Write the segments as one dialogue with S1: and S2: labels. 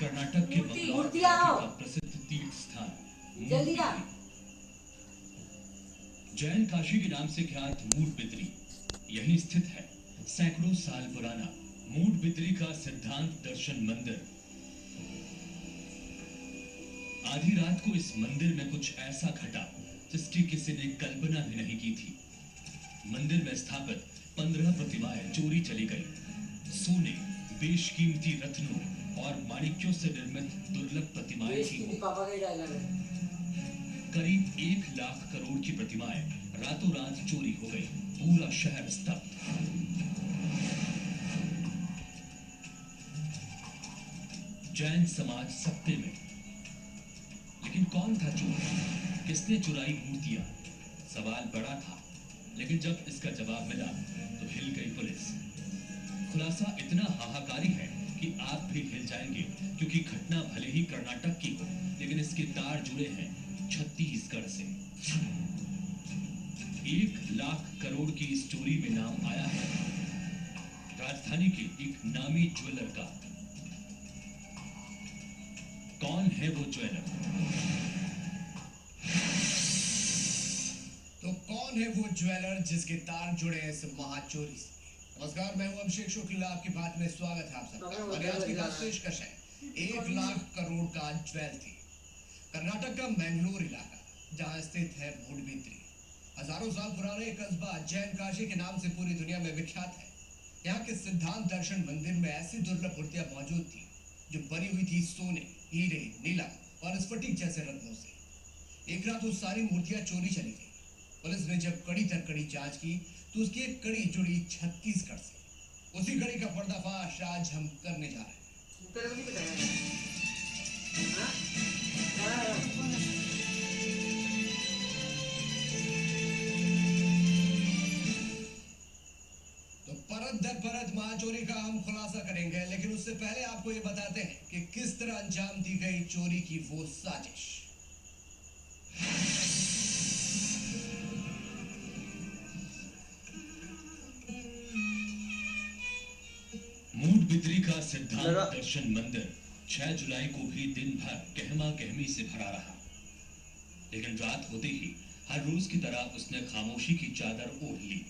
S1: कर्नाटक के
S2: मूर्ति आओ
S1: का प्रसिद्ध तीर्थ स्थान
S2: जल्दी आ।
S1: जैन काशी के नाम से ख्यात मूडबिद्री यही स्थित है। सैकड़ों साल पुराना मूडबिद्री का सिद्धांत दर्शन मंदिर। आधी रात को इस मंदिर में कुछ ऐसा घटा जिसकी किसी ने कल्पना भी नहीं की थी। मंदिर में स्थापित 15 प्रतिमाएं चोरी चली गई। सोने, बेशकीमती रत्नों और माणिक्यों से निर्मित दुर्लभ प्रतिमाएं थी। करीब 1 लाख करोड़ की प्रतिमाएं रातों रात चोरी हो गई। पूरा शहर स्तब्ध। जैन समाज सत्ते में, लेकिन कौन था चोर? किसने चुराई मूर्तियां? सवाल बड़ा था, लेकिन जब इसका जवाब मिला तो हिल गई पुलिस। खुलासा इतना हाहाकारी है कि आप भी हिल जाएंगे, क्योंकि घटना भले ही कर्नाटक की हो, लेकिन इसके तार जुड़े हैं छत्तीसगढ़ से। 1 लाख करोड़ की इस चोरी में नाम आया है राजधानी के एक नामी ज्वेलर का। कौन है वो ज्वेलर?
S3: तो कौन है वो ज्वेलर जिसके तार जुड़े हैं इस महाचोरी से? नमस्कार, मैं हूं अभिषेक शुक्ला। आपकी बात में स्वागत है आप सबका। और आज की खास पेशकश है 1 लाख करोड़ का ज्वेल थी। कर्नाटक का मैंगलोर इलाका, जहां स्थित है मूडबिद्री। हजारों साल पुराने कस्बा जैन काशी के नाम से पूरी दुनिया में विख्यात है। यहाँ के सिद्धांत दर्शन मंदिर में ऐसी दुर्लभ मूर्तियां मौजूद थी जो बनी हुई थी सोने, हीरे, नीलम और स्फटिक जैसे रत्नों से। एक रात वो सारी मूर्तियां चोरी चली गई। पुलिस ने जब कड़ी दर कड़ी जांच की तो उसकी एक कड़ी जुड़ी छत्तीसगढ़ से। उसी कड़ी का पर्दाफाश आज हम करने जा रहे हैं। तो परत दर परत महाचोरी का हम खुलासा करेंगे, लेकिन उससे पहले आपको ये बताते हैं कि किस तरह अंजाम दी गई चोरी की वो साजिश।
S1: मूडबिद्री का सिद्धांत दर्शन मंदिर 6 जुलाई को भी दिन भर गहमा गहमी से भरा रहा, लेकिन रात होते ही हर रोज की तरह उसने खामोशी की चादर ओढ़ ली।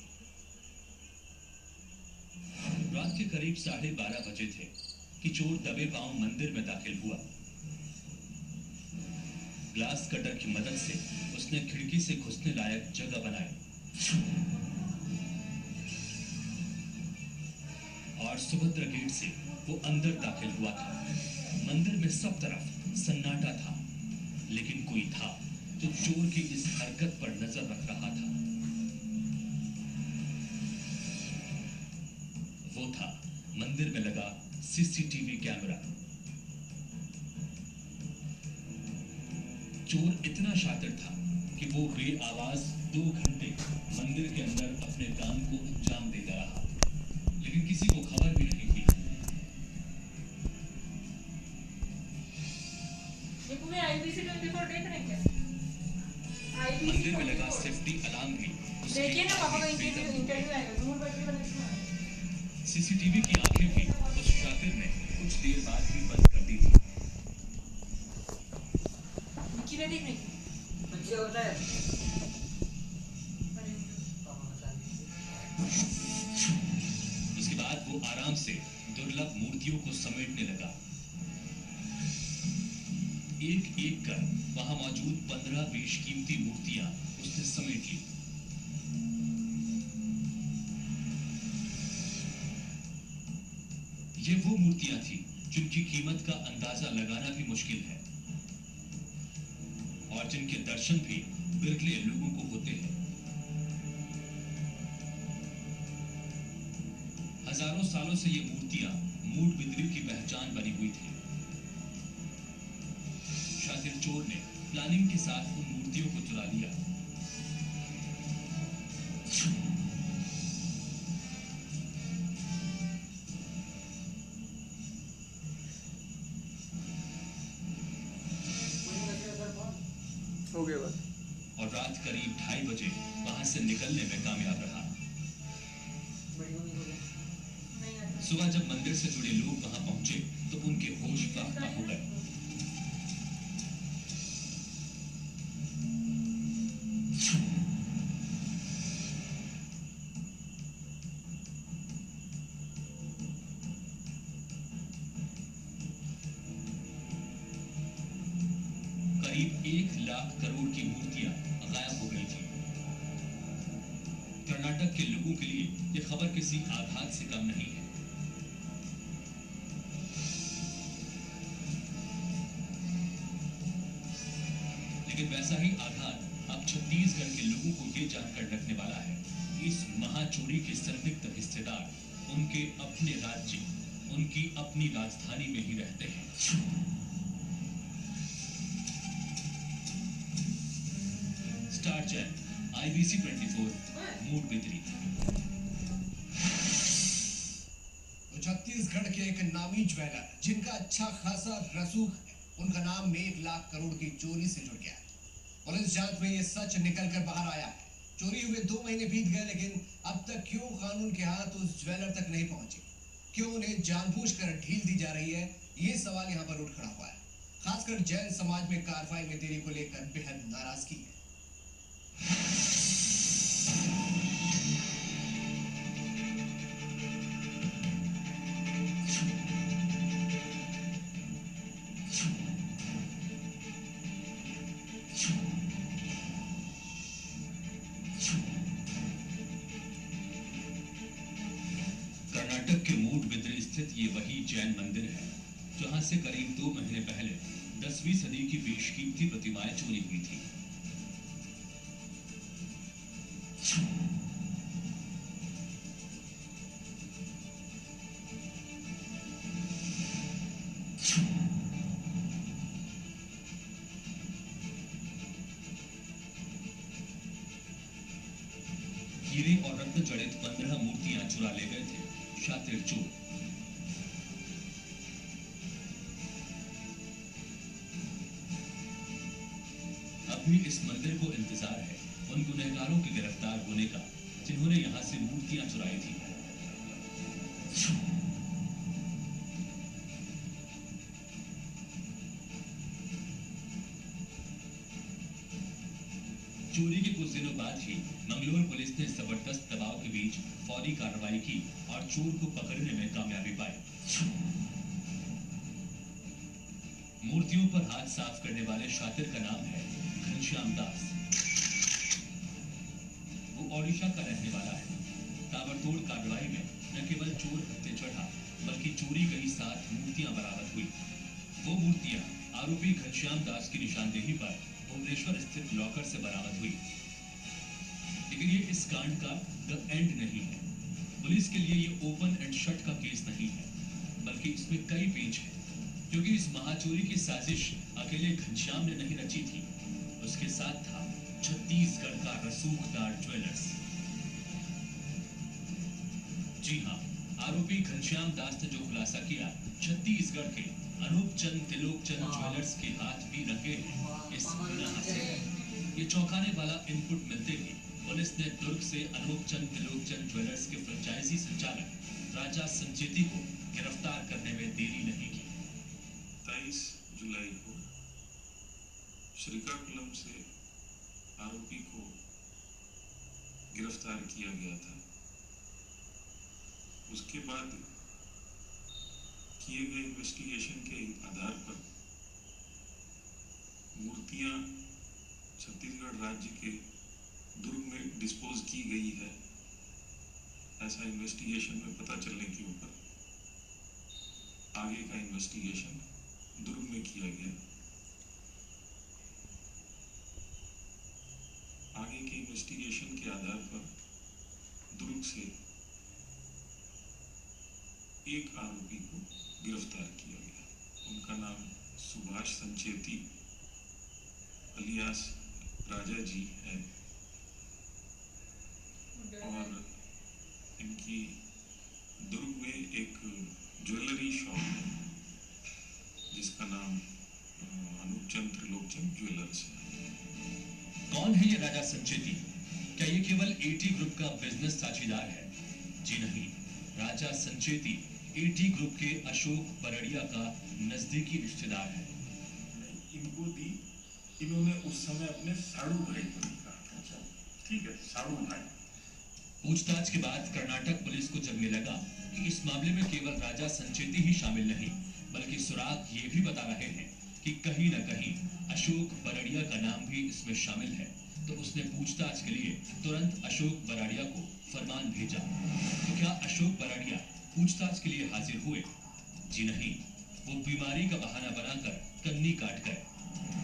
S1: रात के करीब 12:30 बजे थे कि चोर दबे पांव मंदिर में दाखिल हुआ। ग्लास कटर की मदद से उसने खिड़की से घुसने लायक जगह बनाई और सुभद्रा गेट से वो अंदर दाखिल हुआ था। मंदिर में सब तरफ सन्नाटा था, लेकिन कोई था जो चोर की इस हरकत पर नजर रख रहा था। वो था मंदिर में लगा सीसीटीवी कैमरा। चोर इतना शातिर था कि वो बेआवाज 2 घंटे मंदिर के अंदर अपने काम को अंजाम देता रहा, लेकिन किसी को खबर भी नहीं थी। मंदिर में लगा सेफ्टी अलार्म भी
S2: देखिए ना, पापा का इंटरव्यू आएगा।
S1: सीसीटीवी की आंखें भी उस शातिर ने कुछ देर बाद ही बंद कर दी थी। इसके बाद वो आराम से दुर्लभ मूर्तियों को समेटने लगा। एक एक कर वहां मौजूद 15 बेशकीमती मूर्तियां उसने समेट ली। ये वो मूर्तियां थी जिनकी कीमत का अंदाजा लगाना भी मुश्किल है और जिनके दर्शन भी बिरले लोगों को होते हैं। हजारों सालों से ये मूर्तियां मूडबिद्री की पहचान बनी हुई थी। शातिर चोर ने प्लानिंग के साथ उन मूर्तियों को चुरा लिया।
S4: हो गया बात।
S1: और रात करीब 2:30 बजे वहां से निकलने में कामयाब रहा। सुबह जब मंदिर से जुड़े लोग वहां पहुंचे तो उनके होश फाख्ता हो गए। करीब 1 लाख करोड़ की मूर्तियां गायब हो गई थी। कर्नाटक के लोगों के लिए यह खबर किसी आघात से कम नहीं है। लेकिन वैसा ही आघात अब छत्तीसगढ़ के लोगों को ये जानकर लगने वाला है कि इस महाचोरी के संदिग्ध हिस्सेदार उनके अपने राज्य, उनकी अपनी राजधानी में ही रहते हैं। स्टार चैन IBC 24 मूड बिदरी।
S3: तो छत्तीसगढ़ के एक नामी ज्वेलर जिनका अच्छा खासा रसूख है, उनका नाम 1 लाख करोड़ की चोरी से जुड़ गया है। पुलिस जांच में ये सच निकल कर बाहर आया है। चोरी हुए 2 महीने बीत गए, लेकिन अब तक क्यों कानून के हाथ उस ज्वेलर तक नहीं पहुंचे? क्यों उन्हें जानबूझकर ढील दी जा रही है? ये सवाल यहाँ पर उठ खड़ा हुआ है। खासकर जैन समाज में कार्रवाई में देरी को लेकर बेहद नाराजगी है।
S1: कर्नाटक के मूडबिद्री स्थित ये वही जैन मंदिर है जहां से करीब 2 महीने पहले 10वीं सदी की बेशकीमती प्रतिमाएं चोरी हुई थी। हीरे और रत्न जड़ित 15 मूर्तियां चुरा ले गए थे शातिर चोर। अब भी इस मंदिर को इंतजार है उन गुनहगारों के गिरफ्तार होने का जिन्होंने यहां से मूर्तियां चुराई थी। चोरी के कुछ दिनों बाद ही मंगलोर पुलिस ने जबरदस्त दबाव के बीच फौरी कार्रवाई की और चोर को पकड़ने में कामयाबी पाई। मूर्तियों पर हाथ साफ करने वाले शातिर का नाम है घनश्याम दास। वो ओडिशा का रहने वाला है। ताबड़तोड़ कार्रवाई में न केवल चोर हत्थे चढ़ा बल्कि चोरी गई 7 मूर्तियां बरामद हुई। वो मूर्तियां आरोपी घनश्याम दास की निशानदेही पर भुवनेश्वर स्थित लॉकर से बरामद हुई। लेकिन ये इस कांड का द एंड नहीं है। पुलिस के लिए ये ओपन एंड शट का केस नहीं है, बल्कि इसमें कई पेच हैं, क्योंकि इस महाचोरी की साजिश अकेले घनश्याम ने नहीं रची थी। उसके साथ था छत्तीसगढ़ का रसूखदार ज्वेलर्स। जी हाँ, आरोपी घनश्याम दास ने जो खुलासा किया, छत्तीसगढ़ के अनूप चंद त्रिलोक चंद ज्वेलर्स के हाथ भी रंगे इस गुनाह से। ये चौंकाने वाला इनपुट मिलते ही पुलिस ने दुर्ग से अनूप चंद त्रिलोक चंद ज्वेलर्स के फ्रेंचाइजी संचालक राजा संचेती को गिरफ्तार करने में देरी नहीं की।
S5: 23 जुलाई को श्रीकाकुलम से आरोपी को गिरफ्तार किया गया था। उसके बाद किए गए इन्वेस्टिगेशन के आधार पर मूर्तियां छत्तीसगढ़ राज्य के दुर्ग में डिस्पोज की गई है, ऐसा इन्वेस्टिगेशन में पता चलने के ऊपर आगे का इन्वेस्टिगेशन दुर्ग में किया गया। आगे के इन्वेस्टिगेशन के आधार पर दुर्ग से एक आरोपी को गिरफ्तार किया गया। उनका नाम सुभाष संचेती अलियास राजा जी है और इनकी दुर्ग में एक ज्वेलरी शॉप है जिसका नाम अनूपचंद त्रिलोकचंद ज्वेलर्स है।
S1: कौन है ये राजा संचेती? क्या ये केवल एटी ग्रुप का बिजनेस साझेदार है? जी नहीं, राजा संचेती एटी ग्रुप के अशोक बरड़िया का नजदीकी रिश्तेदार है।
S5: इनको दी, इन्होंने उस समय अपने साड़ू भाई को दिया। अच्छा, ठीक है, साड़ू भाई।
S1: पूछताछ के बाद कर्नाटक पुलिस को जब ये लगा कि इस मामले में केवल राजा संचेती ही शामिल नहीं, बल्कि सुराग ये भी बता रहे हैं कि कहीं न कहीं अशोक बराड़िया का नाम भी इसमें शामिल है, तो उसने पूछताछ के लिए तुरंत अशोक बराड़िया को फरमान भेजा। तो क्या अशोक बराड़िया पूछताछ के लिए हाजिर हुए? जी नहीं, वो बीमारी का बहाना बनाकर कन्नी काट गए।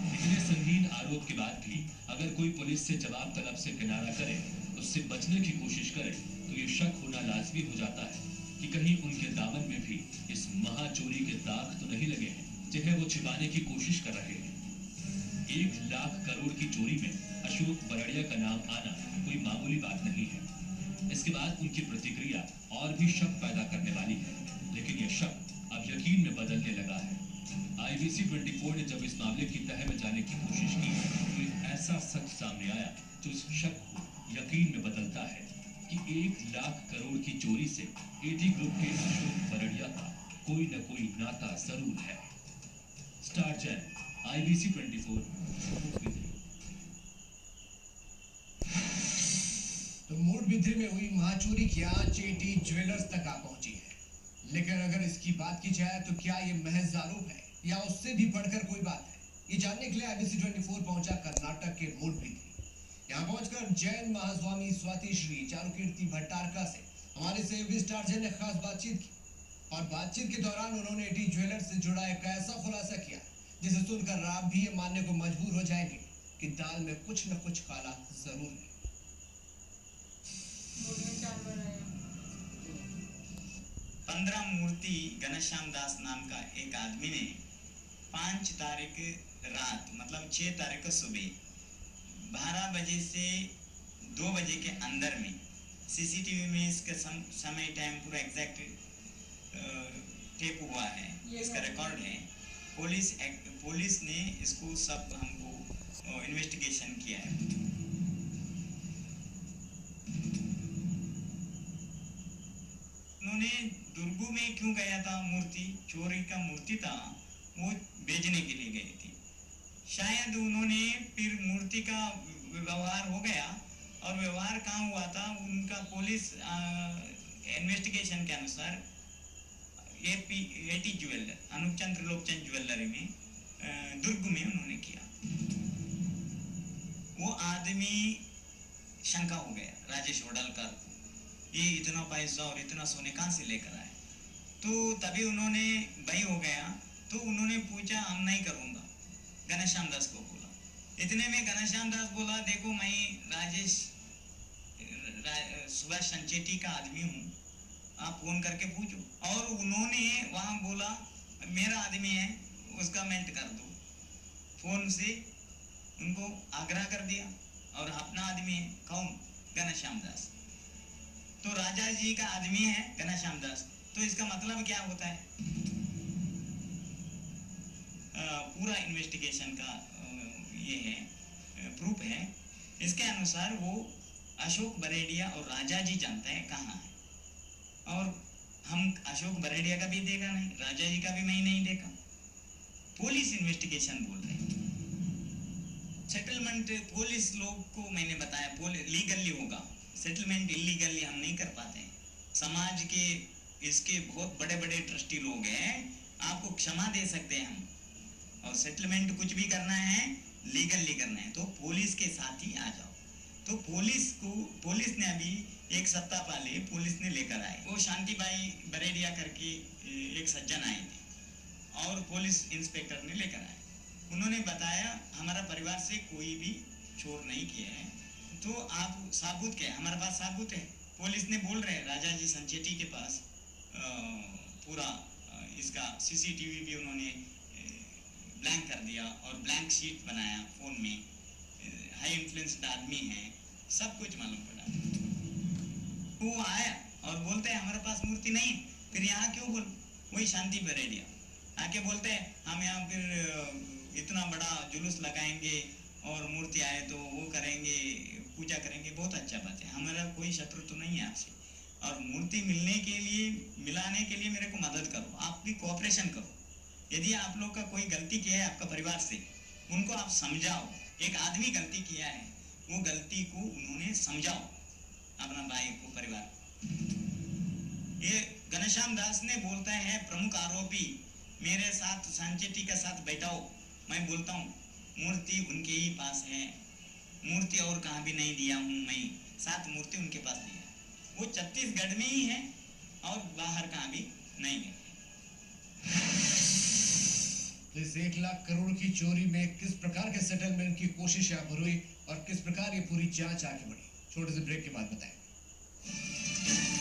S1: इतने संगीन आरोप के बाद भी अगर कोई पुलिस से जवाब तलब से किनारा करे, उससे बचने की कोशिश करे, तो ये शक होना लाजमी हो जाता है कि कहीं उनके दामन में भी इस महाचोरी के दाग तो नहीं लगे हैं जिन्हें वो छिपाने की कोशिश कर रहे हैं। 1 लाख करोड़ की चोरी में अशोक बराड़िया का नाम आना कोई मामूली बात नहीं है। इसके बाद उनकी प्रतिक्रिया और भी शक पैदा करने वाली है, लेकिन यह शक अब यकीन में बदलने लगा है। IBC 24 ने जब इस मामले की तह में जाने की कोशिश की, तो एक ऐसा सच सामने आया जो इस शक को यकीन में बदलता है कि 1 लाख करोड़ की चोरी से AT ग्रुप के अशोक बराड़िया का कोई न कोई नाता जरूर है। Star Jain, IBC 24।
S3: तो मूडबिद्री में हुई महाचोरी की आंच AT ज्वेलर्स तक आ पहुंची है। लेकिन अगर इसकी बात की जाए तो क्या ये महज आरोप है या उससे भी बढ़कर कोई बात है? ये जानने के लिए IBC 24 पहुंचा कर्नाटक के मूडबिद्री। यहाँ पहुंचकर जैन महास्वामी स्वाति श्री चारुकीर्ति भट्टारका से हमारे सहयोगी स्टार जैन ने खास बातचीत की, और बातचीत के दौरान उन्होंने AT ज्वेलर्स से जुड़ा एक ऐसा खुलासा किया जिसे सुनकर आप भी ये मानने को मजबूर हो जाएंगे कि दाल में कुछ न कुछ काला जरूर है।
S6: 15 मूर्ति घनश्याम दास नाम का एक आदमी ने 5 तारीख रात मतलब 6 तारीख को सुबह 12 बजे से 2 बजे के अंदर में CCTV में इसका समय टाइम पूरा एग्जैक्ट टेप हुआ है, इसका रिकॉर्ड है। पुलिस ने इसको सब हमको इन्वेस्टिगेशन किया है। उन्होंने दुर्गू में क्यों गया था? मूर्ति चोरी का मूर्ति था, वो बेचने के लिए गई थी। शायद उन्होंने फिर मूर्ति का व्यवहार हो गया, और व्यवहार कहाँ हुआ था उनका पुलिस इन्वेस्टिगेशन के अनुसार AT ज्वेलर अनुपचंद त्रिलोकचंद ज्वेलरी में दुर्ग में उन्होंने किया। वो आदमी शंका हो गया राजेश वडालकर को, ये इतना पैसा और इतना सोने कहाँ से लेकर आए? तो तभी उन्होंने भय हो गया, तो उन्होंने पूछा हम नहीं करूँगा, घनश्याम दास को बोला। इतने में घनश्याम दास बोला देखो मैं राजेश सुभाष संचेती का आदमी हूँ, आप फोन करके पूछो। और उन्होंने वहाँ बोला मेरा आदमी है, उसका मेंट कर दो। फोन से उनको आग्रह कर दिया, और अपना आदमी है कौन? घनश्याम दास। तो राजा जी का आदमी है घनश्याम दास, तो इसका मतलब क्या होता है? पूरा इन्वेस्टिगेशन का ये है प्रूफ है। इसके अनुसार वो अशोक बरेडिया और राजा जी जानते हैं कहाँ है, और हम अशोक बरेडिया का भी देखा नहीं, राजा जी का भी मैं नहीं देखा। पुलिस इन्वेस्टिगेशन बोल रहे हैं। सेटलमेंट पुलिस लोग को मैंने बताया लीगली होगा, सेटलमेंट इलीगली हम नहीं कर पाते। समाज के इसके बहुत बड़े बड़े ट्रस्टी लोग हैं, आपको क्षमा दे सकते हैं हम, और सेटलमेंट कुछ भी करना है लीगली करना है तो पुलिस के साथ ही आ जाओ। तो पुलिस ने अभी एक सप्ताह पहले पुलिस ने लेकर आए, वो शांतिबाई बरेडिया करके एक सज्जन आए थे, और पुलिस इंस्पेक्टर ने लेकर आए। उन्होंने बताया हमारा परिवार से कोई भी चोर नहीं किया है, तो आप साबुत क्या है? हमारे पास साबुत है। पुलिस ने बोल रहे हैं राजा जी संचेती के पास पूरा इसका CCTV भी उन्होंने ब्लैंक कर दिया और ब्लैंक शीट बनाया फोन में, हाई इन्फ्लुएंस्ड आदमी है, सब कुछ मालूम पड़ा। वो आया और बोलते हैं हमारे पास मूर्ति नहीं। फिर यहाँ क्यों बोल? वही शांति बरेडिया आके बोलते हैं हम यहाँ फिर इतना बड़ा जुलूस लगाएंगे और मूर्ति आए तो वो करेंगे, पूजा करेंगे। बहुत अच्छा बात है, हमारा कोई शत्रु तो नहीं है आपसे, और मूर्ति मिलाने के लिए मेरे को मदद करो, आप भी कोऑपरेशन करो। यदि आप लोग का कोई गलती किया है आपका परिवार से, उनको आप समझाओ। एक आदमी गलती किया है, वो गलती को उन्होंने समझाओ अपना भाई को, परिवार। ये घनश्याम दास ने बोलता है प्रमुख आरोपी मेरे साथ संचेती के साथ बैठाओ मैं बोलता हूँ मूर्ति उनके ही पास है, मूर्ति और कहाँ भी नहीं दिया हूँ मैं, 7 मूर्ति उनके पास दिया, वो छत्तीसगढ़ में ही है और बाहर कहाँ भी नहीं है।
S3: तो इस 1 लाख करोड़ की चोरी में किस प्रकार के सेटलमेंट की कोशिश यहाँ पर हुई और किस प्रकार ये पूरी जांच आगे बढ़ी, छोटे से ब्रेक के बाद बताएंगे।